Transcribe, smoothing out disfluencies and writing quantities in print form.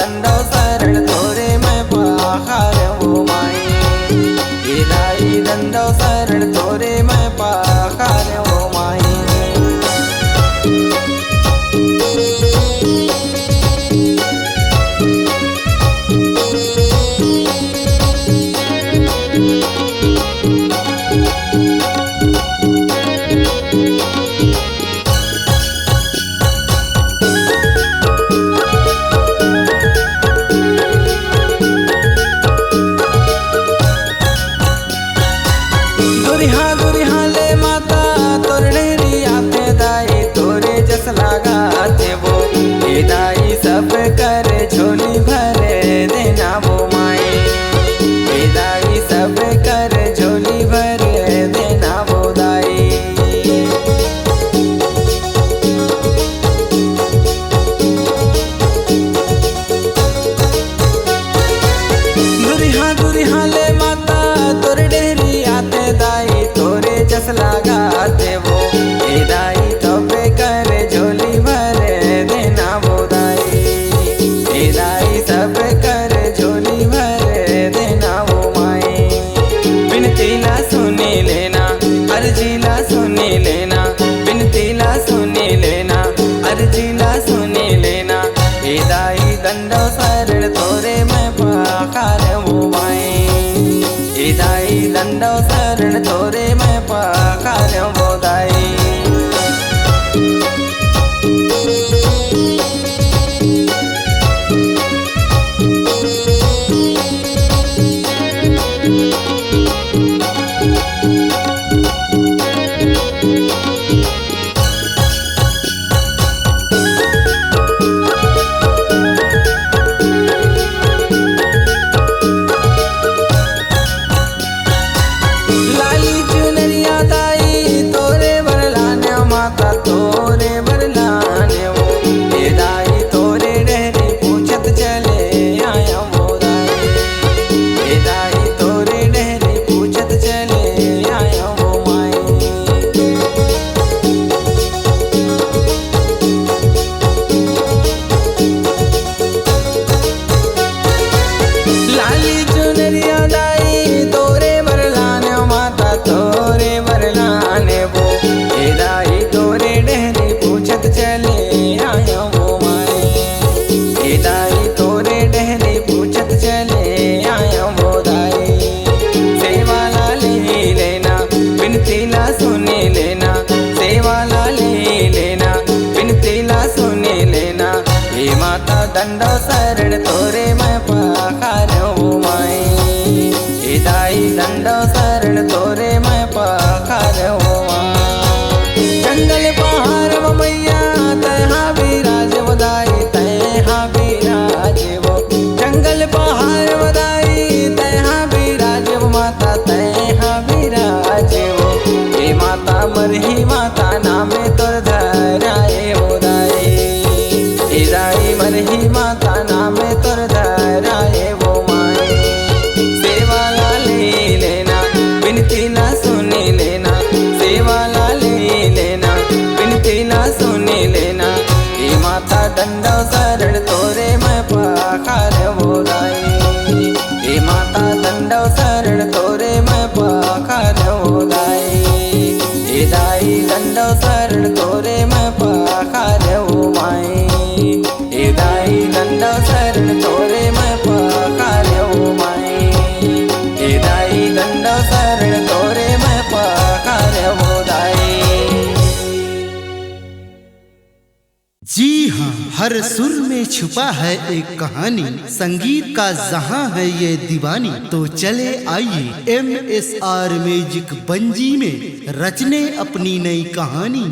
दंडो शरण तोरे मैं पाखार वो माई। हे दाई दंडो शरण तोरे मैं पाखार वो माई। दुरिहा दुरिहा ले माता तोर डेरी आते दाई तोरे जस लगाते वो। हे दाई सब कर झोली भरे देना वो माई। हे दाई सब कर झोली भरे देना वो दाई। दुरिहा दुरिहा ले माता तोर डेरी आते दाई तोरे जस लगाते वो। हे दाई तबे कर झोली भरे देना वो दाई। हे दाई सब कर झोली भरे देना वो माई। बिनतीला सुनी लेना अर्जीला सुनी लेना। बिनतीला सुनी लेना अर्जीला सुनी लेना। हे दाई दंडो शरण तोरे मैं पाखार वो माई। हे दाई दंडो शरण तोरे मैं पाखार वो दाई। लाली चुनरिया दाई तोरे बरलाने माता तोरे बरलाने वो। हे दाई तोरे डेरी पूछत चले आया वो दाई। हे दाई तोरे डेरी पूछत चले आया वो माई। लाली चुनरिया दाई तोरे बरलाने माता तोरे बरलाने वो। हे दाई तोरे डेरी पूछत चले आया वो माई। हे दाई तोरे डेरी पूछत चले आया वो दाई। सेवाला ले लेना बिनतीला सुनी लेना। सेवाला ले लेना बिनतीला सुनी लेना। हे माता दंडो शरण तोरे मैं पाखार वो माई। हे दाई दंडो शरण तोरे मैं पाखार वो माई। जंगल पहाड़ वो मैया तहा विराज वो दाई तहा विराज वो। जंगल पहाड़ वो दाई तहा विराज वो माता तहा विराज वो। हे माता मरही माता नामे तोर धराए वो दाई। हे दाई मरही माता नामे तोर धराए वो माई। सेवाला ले लेना बिनतीला सुनी लेना। सेवाला ले लेना बिनतीला सुनी लेना। हे माता दंडो शरण तोरे मैं पाखार वो दाई। हे माता दंडो शरण तोरे मैं पाखार वो दाई। हे दाई दंडो शरण तोरे मैं पाखार वो माई। हे दाई दंडो शरण तोरे मैं पाखार वो माई। हे दाई दंडो शरण तोरे मैं पाखार वो दाई। जी हाँ, हर सुर में छुपा है एक कहानी। संगीत का जहां है ये दीवानी। तो चले आइए MSR म्यूजिक बंजी में रचने अपनी नई कहानी।